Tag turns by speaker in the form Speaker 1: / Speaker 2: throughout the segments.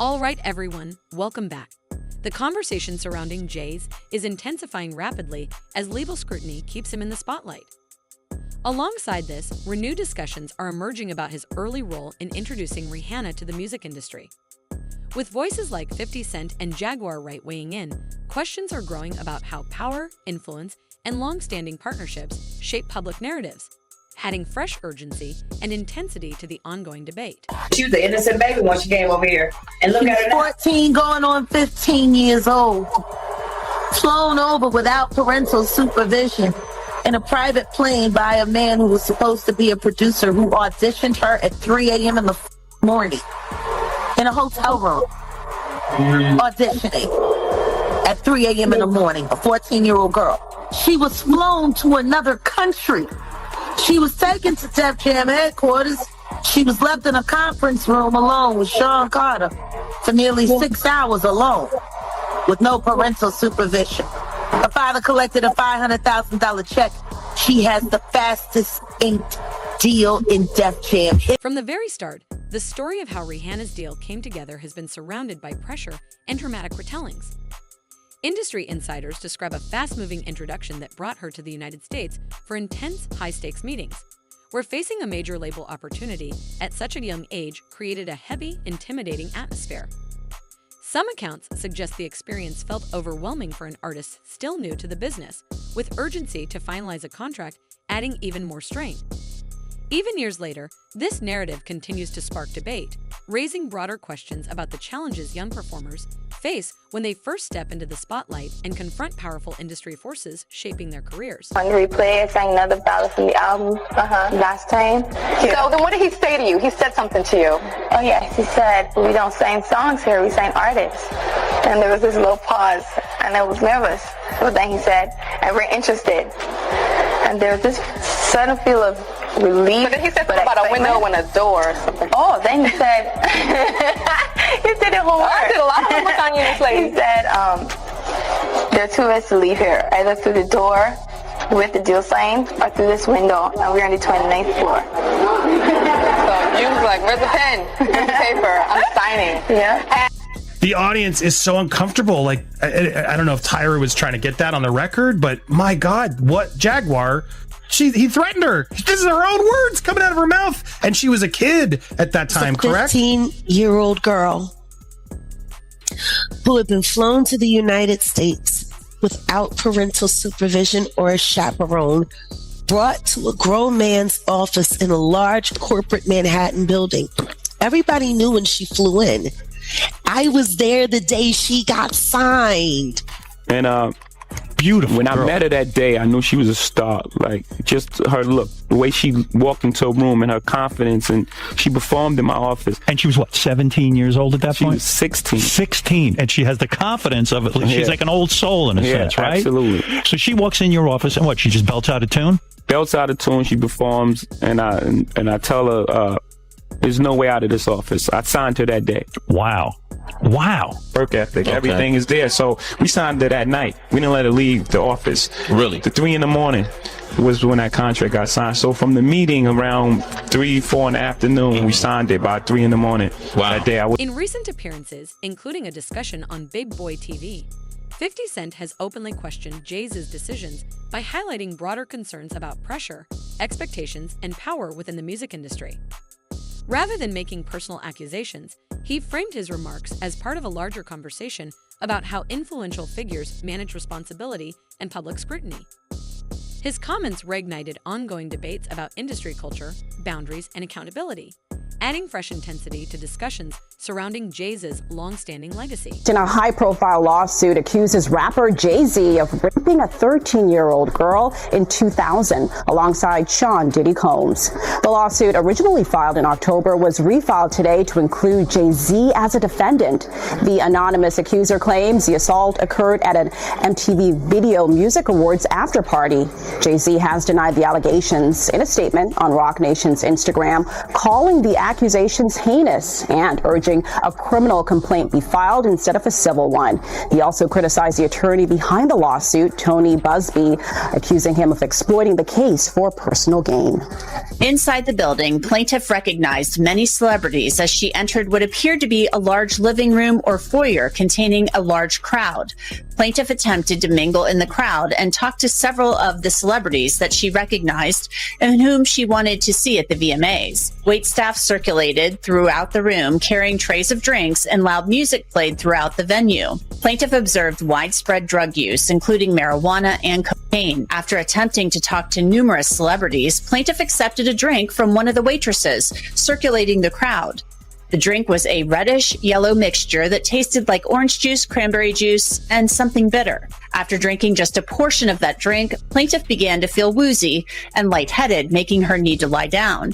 Speaker 1: All right, everyone, welcome back. The conversation surrounding JayZ is intensifying rapidly as label scrutiny keeps him in the spotlight. Alongside this, renewed discussions are emerging about his early role in introducing Rihanna to the music industry. With voices like 50 Cent and Jaguar Wright weighing in, questions are growing about how power, influence, and long-standing partnerships shape public narratives, adding fresh urgency and intensity to the ongoing debate.
Speaker 2: She was an innocent baby when she came over here. And look at her now.
Speaker 3: 14 going on 15 years old. Flown over without parental supervision in a private plane by a man who was supposed to be a producer who auditioned her at 3 a.m. in the morning in a hotel room. Auditioning at 3 a.m. in the morning, a 14-year-old girl. She was flown to another country. She was taken to Def Jam headquarters. She was left in a conference room alone with Sean Carter for nearly 6 hours alone with no parental supervision. Her father collected a $500,000 check. She has the fastest inked deal in Def Jam.
Speaker 1: From the very start, the story of how Rihanna's deal came together has been surrounded by pressure and dramatic retellings. Industry insiders describe a fast-moving introduction that brought her to the United States for intense, high-stakes meetings, where facing a major label opportunity at such a young age created a heavy, intimidating atmosphere. Some accounts suggest the experience felt overwhelming for an artist still new to the business, with urgency to finalize a contract adding even more strain. Even years later, this narrative continues to spark debate, raising broader questions about the challenges young performers face when they first step into the spotlight and confront powerful industry forces shaping their careers.
Speaker 4: On replay, I sang another ballad from the album last time.
Speaker 5: So then what did he say to you? He said something to you.
Speaker 4: Oh yes, he said, we don't sing songs here, we sing artists. And there was this little pause, and I was nervous. But then he said, and we're interested. And there was this sudden feel of relief.
Speaker 5: But then he said something about a window and a door or something.
Speaker 4: Oh, then he said, you did it homework.
Speaker 5: I did a lot of homework on you, this lady.
Speaker 4: He said, there are two ways to leave here, either through the door with the deal signed or through this window, and we're on the 29th floor.
Speaker 5: So you was like, where's the pen? Where's the paper? I'm signing.
Speaker 4: Yeah.
Speaker 6: The audience is so uncomfortable. Like, I don't know if Tyra was trying to get that on the record, but my God, what Jaguar? He threatened her. This is her own words coming out of her mouth. And she was a kid at that time, correct?
Speaker 7: 15-year-old girl who had been flown to the United States without parental supervision or a chaperone, brought to a grown man's office in a large corporate Manhattan building. Everybody knew when she flew in. I was there the day she got signed.
Speaker 8: And
Speaker 6: beautiful.
Speaker 8: When
Speaker 6: girl.
Speaker 8: I met her that day, I knew she was a star. Like, just her look, the way she walked into a room and her confidence, and she performed in my office.
Speaker 9: And she was what, 17 years old at that
Speaker 8: She
Speaker 9: point?
Speaker 8: was 16.
Speaker 9: 16, and she has the confidence of it. She's like an old soul in a sense, right?
Speaker 8: Absolutely.
Speaker 9: So she walks in your office and what? She just belts out a tune?
Speaker 8: Belts out of tune, she performs, and I tell her, there's no way out of this office. I signed her that day.
Speaker 9: Wow.
Speaker 8: Work ethic, everything is there. So we signed her that night. We didn't let her leave the office.
Speaker 10: Really?
Speaker 8: The 3 a.m. was when that contract got signed. So from the meeting around 3, 4 in the afternoon, we signed it by 3 a.m.
Speaker 10: Wow.
Speaker 8: That day.
Speaker 1: In recent appearances, including a discussion on Big Boy TV, 50 Cent has openly questioned JayZ's decisions by highlighting broader concerns about pressure, expectations, and power within the music industry. Rather than making personal accusations, he framed his remarks as part of a larger conversation about how influential figures manage responsibility and public scrutiny. His comments reignited ongoing debates about industry culture, boundaries, and accountability, adding fresh intensity to discussions surrounding JayZ's long-standing legacy.
Speaker 11: In a high-profile lawsuit accuses rapper JayZ of raping a 13-year-old girl in 2000 alongside Sean Diddy Combs. The lawsuit, originally filed in October, was refiled today to include JayZ as a defendant. The anonymous accuser claims the assault occurred at an MTV Video Music Awards after-party. JayZ has denied the allegations in a statement on Roc Nation's Instagram, calling the accusations heinous and urging a criminal complaint be filed instead of a civil one. He also criticized the attorney behind the lawsuit, Tony Busby, accusing him of exploiting the case for personal gain.
Speaker 10: Inside the building, plaintiff recognized many celebrities as she entered what appeared to be a large living room or foyer containing a large crowd. Plaintiff attempted to mingle in the crowd and talk to several of the celebrities that she recognized and whom she wanted to see at the VMAs. Waitstaff circulated throughout the room, carrying trays of drinks, and loud music played throughout the venue. Plaintiff observed widespread drug use, including marijuana and cocaine. After attempting to talk to numerous celebrities, plaintiff accepted a drink from one of the waitresses circulating the crowd. The drink was a reddish-yellow mixture that tasted like orange juice, cranberry juice, and something bitter. After drinking just a portion of that drink, plaintiff began to feel woozy and lightheaded, making her need to lie down.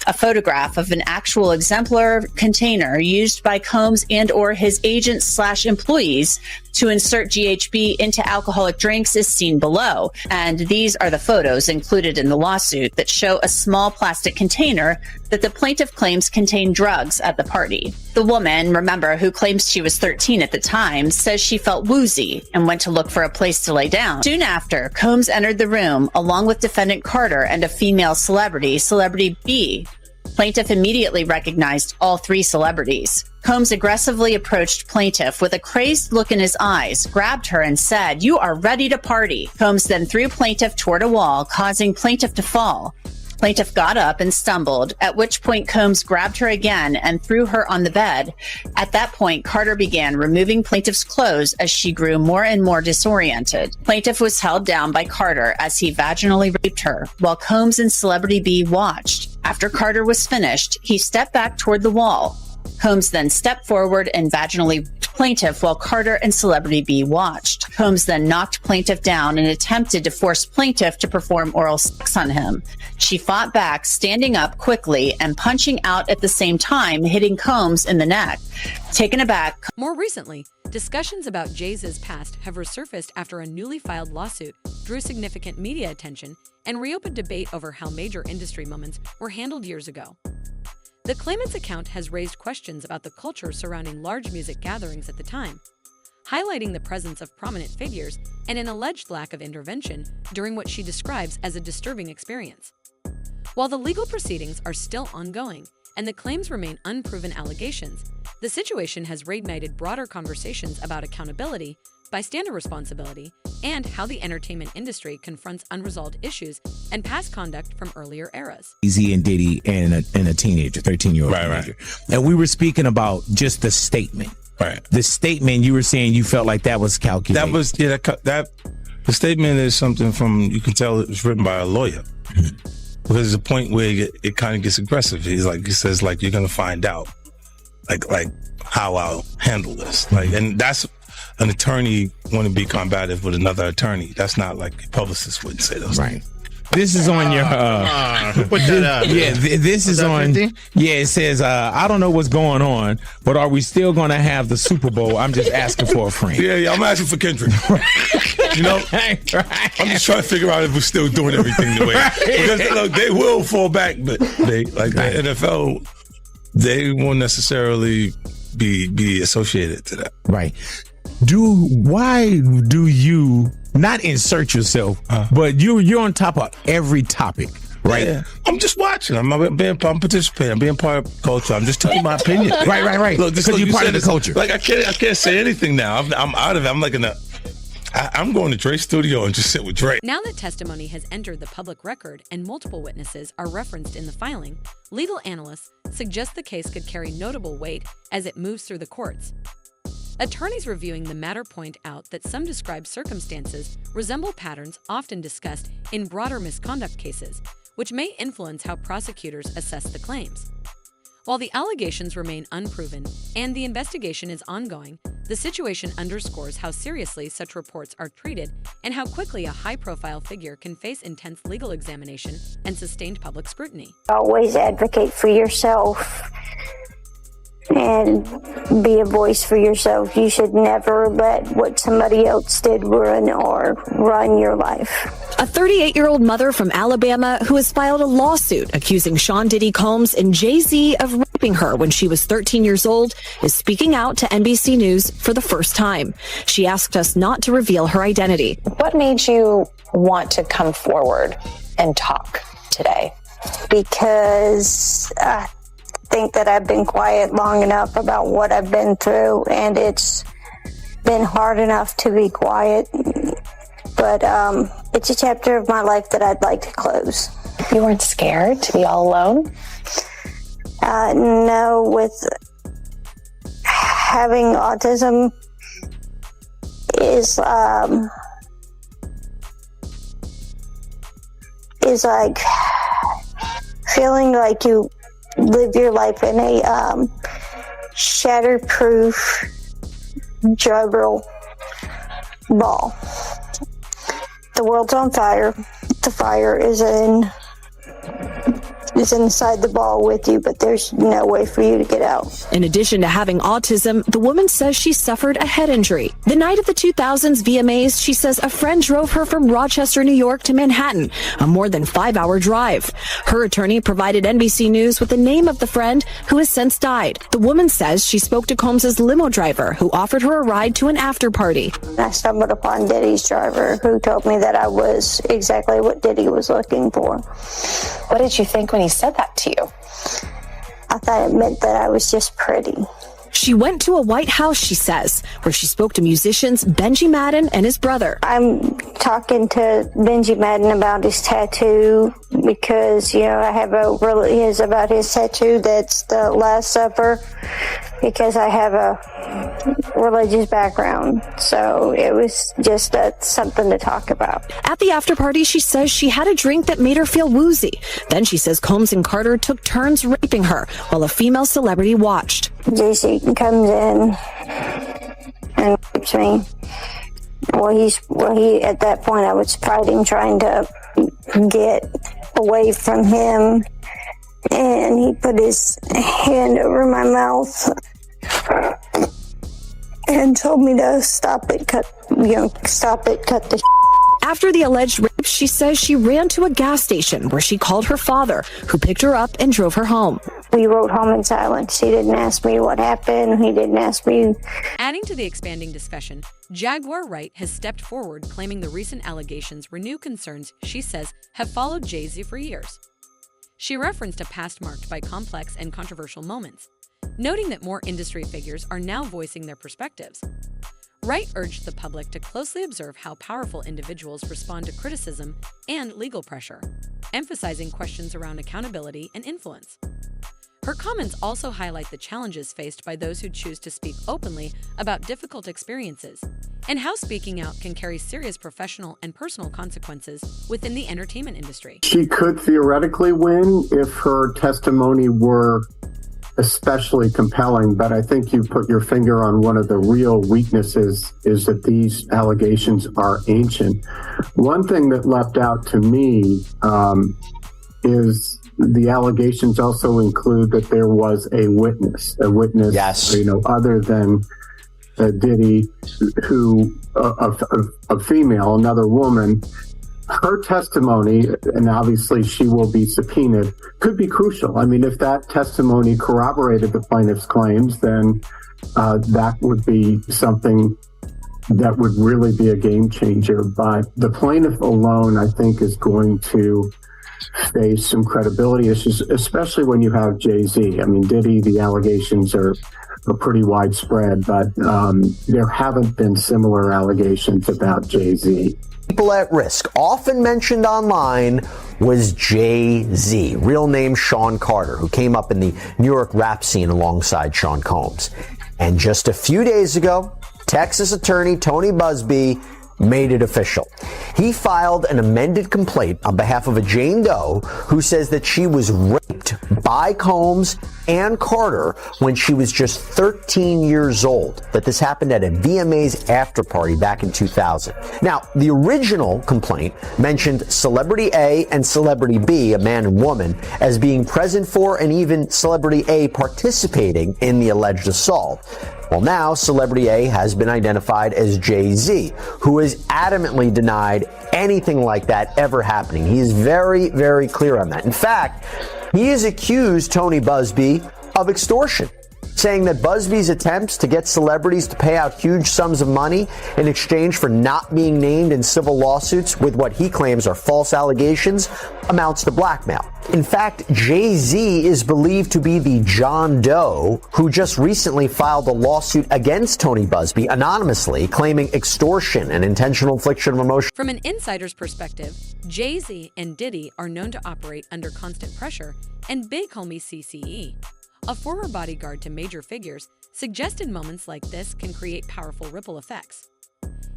Speaker 10: A photograph of an actual exemplar container used by Combs and or his agents/employees to insert GHB into alcoholic drinks is seen below. And these are the photos included in the lawsuit that show a small plastic container that the plaintiff claims contained drugs at the party. The woman, remember, who claims she was 13 at the time, says she felt woozy and went to look for a place to lay down. Soon after, Combs entered the room along with defendant Carter and a female celebrity, Celebrity B. Plaintiff immediately recognized all three celebrities. Combs aggressively approached plaintiff with a crazed look in his eyes, grabbed her and said, "You are ready to party." Combs then threw plaintiff toward a wall, causing plaintiff to fall. Plaintiff got up and stumbled, at which point Combs grabbed her again and threw her on the bed. At that point, Carter began removing plaintiff's clothes as she grew more and more disoriented. Plaintiff was held down by Carter as he vaginally raped her, while Combs and Celebrity B watched. After Carter was finished, he stepped back toward the wall. Combs then stepped forward and vaginally raped plaintiff while Carter and Celebrity B watched. Combs then knocked plaintiff down and attempted to force plaintiff to perform oral sex on him. She fought back, standing up quickly and punching out at the same time, hitting Combs in the neck. Taken aback.
Speaker 1: More recently, discussions about JayZ's past have resurfaced after a newly filed lawsuit drew significant media attention and reopened debate over how major industry moments were handled years ago. The claimant's account has raised questions about the culture surrounding large music gatherings at the time, highlighting the presence of prominent figures and an alleged lack of intervention during what she describes as a disturbing experience. While the legal proceedings are still ongoing and the claims remain unproven allegations, the situation has reignited broader conversations about accountability, bystander responsibility, and how the entertainment industry confronts unresolved issues and past conduct from earlier eras.
Speaker 12: JayZ and Diddy and a teenager, 13-year-old teenager. And we were speaking about just the statement.
Speaker 13: Right.
Speaker 12: The statement, you were saying you felt like that was calculated.
Speaker 13: That was, yeah, that the statement is something from, you can tell it was written by a lawyer. Because there's a point where it kind of gets aggressive. He says, like, you're going to find out, like how I'll handle this. Like, and that's an attorney want to be combative with another attorney. That's not like a publicist wouldn't say those things.
Speaker 12: This is on your
Speaker 13: put that up.
Speaker 12: Yeah, this is on 50? Yeah, it says I don't know what's going on, but are we still going to have the Super Bowl? I'm just asking for a friend.
Speaker 13: Yeah, I'm asking for Kendrick. You know, I'm just trying to figure out if we're still doing everything the way. Because look, they will fall back, but they the NFL, they won't necessarily be associated to that.
Speaker 12: Right. Why do you not insert yourself, but you're on top of every topic, right?
Speaker 13: Yeah. I'm just watching. I'm participating. I'm being part of culture. I'm just telling my opinion.
Speaker 12: Right.
Speaker 13: Look,
Speaker 12: because you're part of the culture.
Speaker 13: Like I can't say anything now. I'm out of it. I'm like I'm going to Dre's studio and just sit with Dre.
Speaker 1: Now that testimony has entered the public record and multiple witnesses are referenced in the filing, legal analysts suggest the case could carry notable weight as it moves through the courts. Attorneys reviewing the matter point out that some described circumstances resemble patterns often discussed in broader misconduct cases, which may influence how prosecutors assess the claims. While the allegations remain unproven and the investigation is ongoing, the situation underscores how seriously such reports are treated and how quickly a high-profile figure can face intense legal examination and sustained public scrutiny.
Speaker 14: Always advocate for yourself. and be a voice for yourself. You should never let what somebody else did ruin or run your life.
Speaker 15: A 38-year-old mother from Alabama who has filed a lawsuit accusing Sean Diddy Combs and JayZ of raping her when she was 13 years old is speaking out to NBC News for the first time. She asked us not to reveal her identity.
Speaker 16: What made you want to come forward and talk today?
Speaker 14: Because I think that I've been quiet long enough about what I've been through, and it's been hard enough to be quiet. But it's a chapter of my life that I'd like to close.
Speaker 16: You weren't scared to be all alone?
Speaker 14: No, with having autism is like feeling like you live your life in a shatterproof juggle ball. The world's on fire. The fire is inside the ball with you, but there's no way for you to get out.
Speaker 15: In addition to having autism, the woman says she suffered a head injury. The night of the 2000s VMAs, she says a friend drove her from Rochester, New York to Manhattan, a more than 5-hour drive. Her attorney provided NBC News with the name of the friend who has since died. The woman says she spoke to Combs' limo driver who offered her a ride to an after party.
Speaker 14: I stumbled upon Diddy's driver who told me that I was exactly what Diddy was looking for.
Speaker 16: What did you think when he said that to you?
Speaker 14: I thought it meant that I was just pretty.
Speaker 15: She went to a White House, she says, where she spoke to musicians Benji Madden and his brother.
Speaker 14: I'm talking to Benji Madden about his tattoo because, you know, I have about his tattoo that's the Last Supper because I have a religious background. So it was just something to talk about.
Speaker 15: At the after party, she says she had a drink that made her feel woozy. Then she says Combs and Carter took turns raping her while a female celebrity watched.
Speaker 14: JayZ comes in and rapes me. He at that point I was fighting, trying to get away from him, and he put his hand over my mouth and told me to stop it, cut the
Speaker 15: After the alleged rape, she says she ran to a gas station where she called her father, who picked her up and drove her home.
Speaker 14: We rode home in silence. He didn't ask me what happened. He didn't ask me.
Speaker 1: Adding to the expanding discussion, Jaguar Wright has stepped forward, claiming the recent allegations renew concerns she says have followed JayZ for years. She referenced a past marked by complex and controversial moments, noting that more industry figures are now voicing their perspectives. Wright urged the public to closely observe how powerful individuals respond to criticism and legal pressure, emphasizing questions around accountability and influence. Her comments also highlight the challenges faced by those who choose to speak openly about difficult experiences, and how speaking out can carry serious professional and personal consequences within the entertainment industry.
Speaker 17: She could theoretically win if her testimony were especially compelling, but I think you put your finger on one of the real weaknesses, is that these allegations are ancient. One thing that leapt out to me is the allegations also include that there was a witness,
Speaker 18: yes,
Speaker 17: other than Diddy, who a female, another woman. Her testimony, and obviously she will be subpoenaed, could be crucial. I mean, if that testimony corroborated the plaintiff's claims, then that would be something that would really be a game changer. But the plaintiff alone, I think, is going to face some credibility issues, especially when you have JayZ. I mean, Diddy, the allegations are pretty widespread, but there haven't been similar allegations about JayZ.
Speaker 18: People at risk, often mentioned online, was JayZ, real name Sean Carter, who came up in the New York rap scene alongside Sean Combs. And just a few days ago, Texas attorney Tony Busby made it official. He filed an amended complaint on behalf of a Jane Doe who says that she was raped by Combs and Carter when she was just 13 years old, that this happened at a VMA's after party back in 2000. Now, the original complaint mentioned Celebrity A and Celebrity B, a man and woman, as being present for and even Celebrity A participating in the alleged assault. Well, now Celebrity A has been identified as JayZ, who has adamantly denied anything like that ever happening. He is very, very clear on that. In fact, he has accused Tony Busby of extortion, saying that Busby's attempts to get celebrities to pay out huge sums of money in exchange for not being named in civil lawsuits with what he claims are false allegations amounts to blackmail. In fact, JayZ is believed to be the John Doe who just recently filed a lawsuit against Tony Busby anonymously, claiming extortion and intentional infliction of emotion.
Speaker 1: From an insider's perspective, JayZ and Diddy are known to operate under constant pressure, and Big Homie CCE, a former bodyguard to major figures, suggested moments like this can create powerful ripple effects.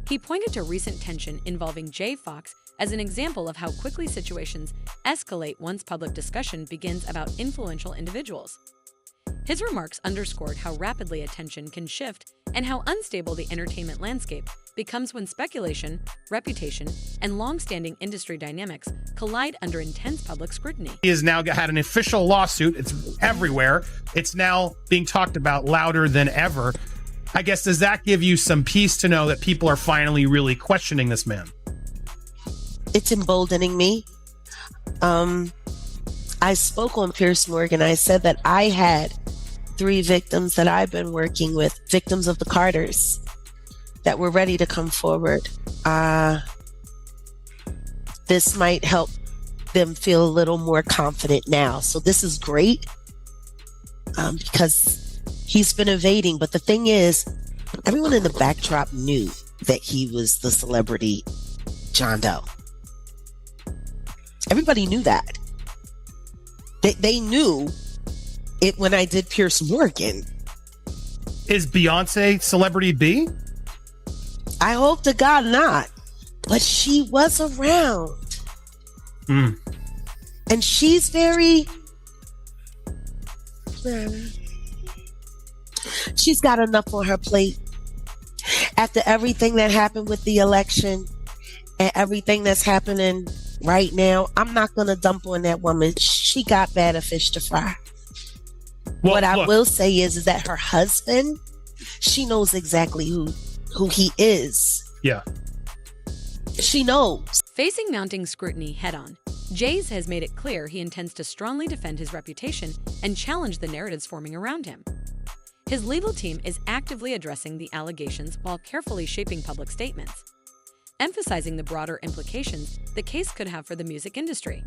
Speaker 1: He pointed to recent tension involving Jay Fox as an example of how quickly situations escalate once public discussion begins about influential individuals. His remarks underscored how rapidly attention can shift and how unstable the entertainment landscape becomes when speculation, reputation, and long-standing industry dynamics collide under intense public scrutiny.
Speaker 6: He has now had an official lawsuit. It's everywhere. It's now being talked about louder than ever. I guess, does that give you some peace to know that people are finally really questioning this man?
Speaker 7: It's emboldening me. I spoke on Piers Morgan. I said that I had 3 victims that I've been working with, victims of the Carters, that were ready to come forward. This might help them feel a little more confident now. So this is great because he's been evading. But the thing is, everyone in the backdrop knew that he was the celebrity John Doe. Everybody knew that. They knew it when I did Piers Morgan.
Speaker 6: Is Beyonce Celebrity B?
Speaker 7: I hope to God not. But she was around. And she's very... she's got enough on her plate. After everything that happened with the election and everything that's happening right now, I'm not going to dump on that woman. She got better fish to fry.
Speaker 6: Well,
Speaker 7: what I will say is that her husband, she knows exactly who he is.
Speaker 6: Yeah.
Speaker 7: She knows.
Speaker 1: Facing mounting scrutiny head-on, JayZ has made it clear he intends to strongly defend his reputation and challenge the narratives forming around him. His legal team is actively addressing the allegations while carefully shaping public statements, emphasizing the broader implications the case could have for the music industry.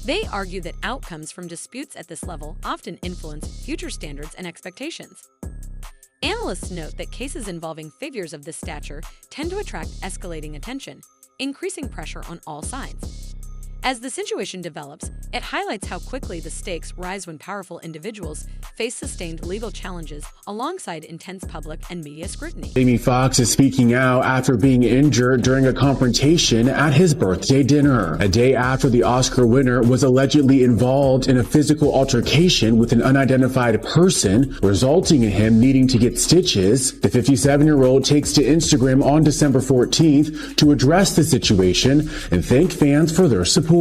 Speaker 1: They argue that outcomes from disputes at this level often influence future standards and expectations. Analysts note that cases involving figures of this stature tend to attract escalating attention, increasing pressure on all sides. As the situation develops, it highlights how quickly the stakes rise when powerful individuals face sustained legal challenges alongside intense public and media scrutiny.
Speaker 19: Jamie Foxx is speaking out after being injured during a confrontation at his birthday dinner, a day after the Oscar winner was allegedly involved in a physical altercation with an unidentified person, resulting in him needing to get stitches. The 57-year-old takes to Instagram on December 14th to address the situation and thank fans for their support.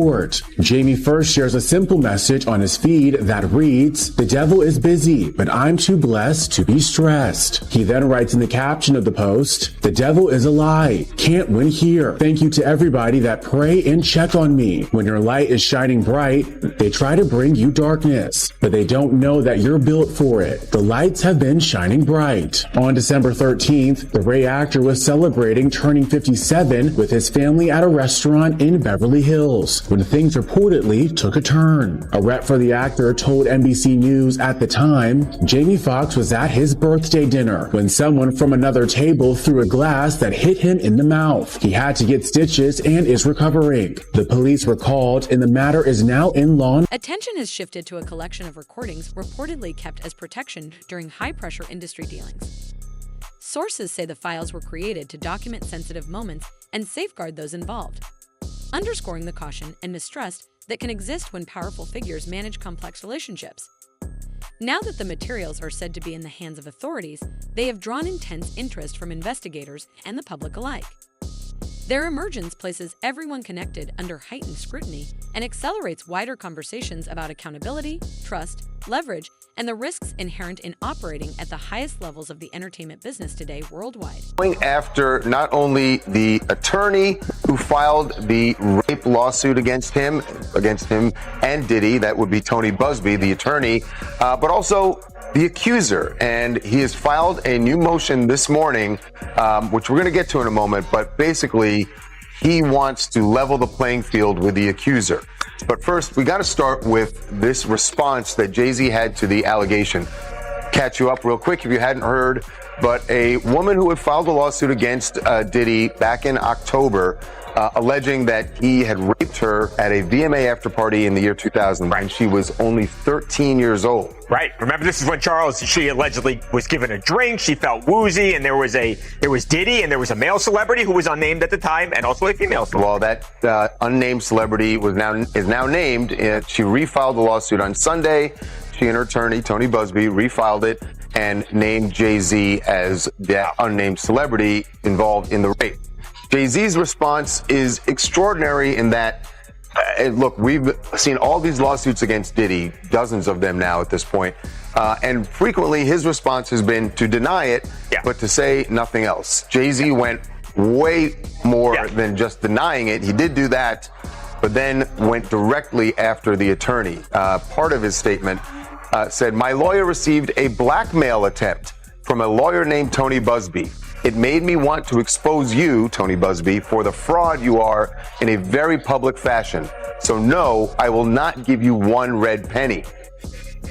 Speaker 19: Jamie first shares a simple message on his feed that reads, "The devil is busy, but I'm too blessed to be stressed." He then writes in the caption of the post, "The devil is a lie. Can't win here. Thank you to everybody that pray and check on me. When your light is shining bright, they try to bring you darkness, but they don't know that you're built for it. The lights have been shining bright." On December 13th, the Ray actor was celebrating turning 57 with his family at a restaurant in Beverly Hills when things reportedly took a turn. A rep for the actor told NBC News at the time, Jamie Foxx was at his birthday dinner when someone from another table threw a glass that hit him in the mouth. He had to get stitches and is recovering. The police were called and the matter is now in law.
Speaker 1: Attention has shifted to a collection of recordings reportedly kept as protection during high-pressure industry dealings. Sources say the files were created to document sensitive moments and safeguard those involved, underscoring the caution and mistrust that can exist when powerful figures manage complex relationships. Now that the materials are said to be in the hands of authorities, they have drawn intense interest from investigators and the public alike. Their emergence places everyone connected under heightened scrutiny and accelerates wider conversations about accountability, trust, leverage, and the risks inherent in operating at the highest levels of the entertainment business today worldwide.
Speaker 20: Going after not only the attorney who filed the rape lawsuit against him and Diddy, that would be Tony Busby, the attorney, but also the accuser. And he has filed a new motion this morning, which we're going to get to in a moment, but basically he wants to level the playing field with the accuser. But first, we got to start with this response that JayZ had to the allegation. Catch you up real quick if you hadn't heard, but a woman who had filed a lawsuit against Diddy back in October, alleging that he had raped her at a VMA after party in the year 2000, when she was only 13 years old.
Speaker 21: Right. Remember, this is when she allegedly was given a drink. She felt woozy, and there was Diddy, and there was a male celebrity who was unnamed at the time, and also a female celebrity. Well,
Speaker 20: that unnamed celebrity is now named. She refiled the lawsuit on Sunday. She and her attorney, Tony Busby, refiled it and named JayZ as the unnamed celebrity involved in the rape. JayZ's response is extraordinary in that, look, we've seen all these lawsuits against Diddy, dozens of them now at this point, and frequently his response has been to deny it, but to say nothing else. JayZ went way more than just denying it. He did do that, but then went directly after the attorney. Part of his statement said, "My lawyer received a blackmail attempt from a lawyer named Tony Busby. It made me want to expose you, Tony Busby, for the fraud you are in a very public fashion. So no, I will not give you one red penny."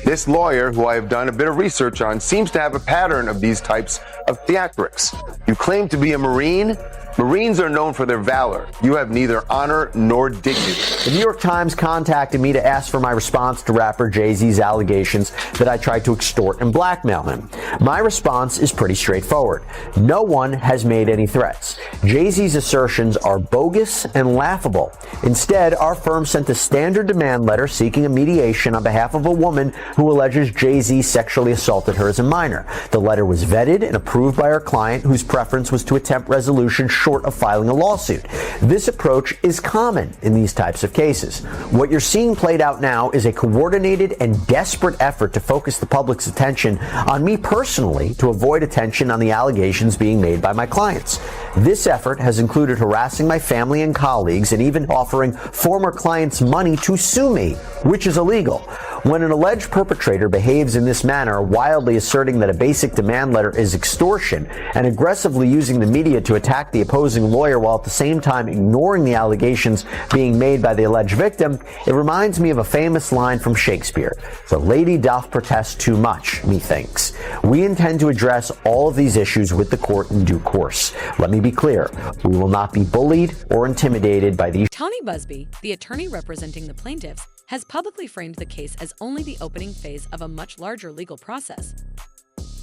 Speaker 20: This lawyer, who I have done a bit of research on, seems to have a pattern of these types of theatrics. You claim to be a Marine? Marines are known for their valor. You have neither honor nor dignity.
Speaker 18: The New York Times contacted me to ask for my response to rapper JayZ's allegations that I tried to extort and blackmail him. My response is pretty straightforward. No one has made any threats. JayZ's assertions are bogus and laughable. Instead, our firm sent a standard demand letter seeking a mediation on behalf of a woman who alleges JayZ sexually assaulted her as a minor. The letter was vetted and approved by our client, whose preference was to attempt resolution short of filing a lawsuit. This approach is common in these types of cases. What you're seeing played out now is a coordinated and desperate effort to focus the public's attention on me personally to avoid attention on the allegations being made by my clients. This effort has included harassing my family and colleagues and even offering former clients money to sue me, which is illegal. When an alleged perpetrator behaves in this manner, wildly asserting that a basic demand letter is extortion and aggressively using the media to attack the opposing lawyer while at the same time ignoring the allegations being made by the alleged victim, it reminds me of a famous line from Shakespeare: "The lady doth protest too much, methinks." We intend to address all of these issues with the court in due course. Let me be clear, we will not be bullied or intimidated by these.
Speaker 1: Tony Busby, the attorney representing the plaintiffs, has publicly framed the case as only the opening phase of a much larger legal process.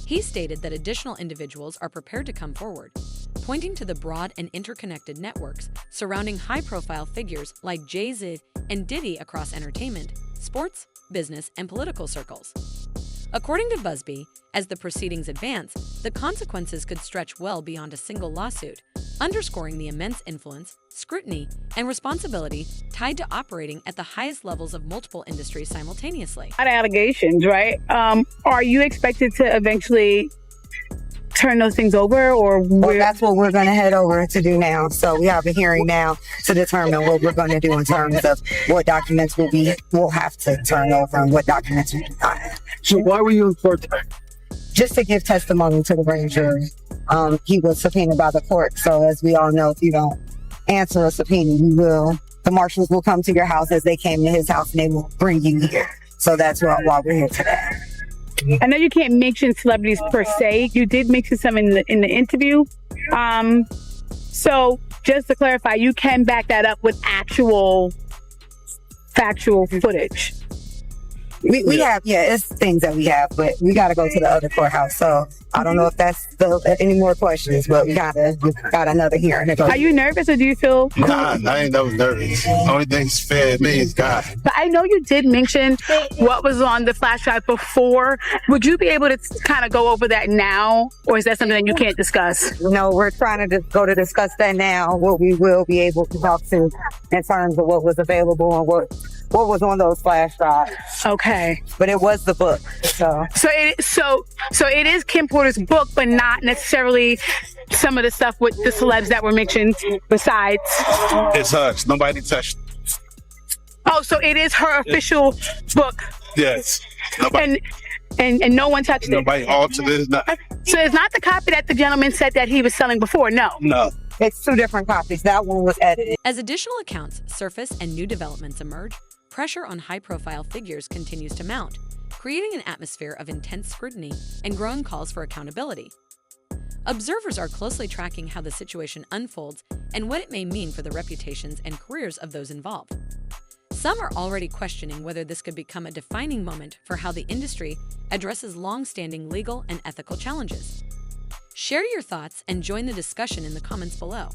Speaker 1: He stated that additional individuals are prepared to come forward, pointing to the broad and interconnected networks surrounding high-profile figures like JayZ and Diddy across entertainment, sports, business, and political circles. According to Busby, as the proceedings advance, the consequences could stretch well beyond a single lawsuit, underscoring the immense influence, scrutiny, and responsibility tied to operating at the highest levels of multiple industries simultaneously.
Speaker 22: Allegations, right? Are you expected to eventually turn those things over, or
Speaker 23: well, that's what we're going to head over to do now. So we have a hearing now to determine what we're going to do in terms of what documents we'll have to turn over and what documents we do not have.
Speaker 24: So why were you in court today?
Speaker 23: Just to give testimony to the grand jury. He was subpoenaed by the court. So as we all know, if you don't answer a subpoena, the marshals will come to your house as they came to his house and they will bring you here. So that's why we're here today.
Speaker 22: I know you can't mention celebrities per se. You did mention some in the interview. So just to clarify, you can back that up with actual factual footage.
Speaker 23: We have, it's things that we have, but we got to go to the other courthouse. So I don't know if that's any more questions, but we got another hearing.
Speaker 22: Are you nervous or do you feel cool?
Speaker 2: Nah, I ain't never nervous. Only thing that's fair to me is God.
Speaker 22: But I know you did mention what was on the flash drive before. Would you be able to kind of go over that now, or is that something that you can't discuss?
Speaker 23: No, we're trying to discuss that now. What we will be able to talk to in terms of what was available and what was on those flash drives.
Speaker 22: Okay.
Speaker 23: But it was the book. So
Speaker 22: it is Kim Porter's book, but not necessarily some of the stuff with the celebs that were mentioned besides.
Speaker 2: It's hers. Nobody touched it.
Speaker 22: Oh, so it is her official book.
Speaker 2: Yes. Nobody,
Speaker 22: and no one touched it.
Speaker 2: Nobody altered it.
Speaker 22: So it's not the copy that the gentleman said that he was selling before. No.
Speaker 2: No.
Speaker 23: It's two different copies. That one was edited.
Speaker 1: As additional accounts surface and new developments emerge, pressure on high-profile figures continues to mount, creating an atmosphere of intense scrutiny and growing calls for accountability. Observers are closely tracking how the situation unfolds and what it may mean for the reputations and careers of those involved. Some are already questioning whether this could become a defining moment for how the industry addresses long-standing legal and ethical challenges. Share your thoughts and join the discussion in the comments below.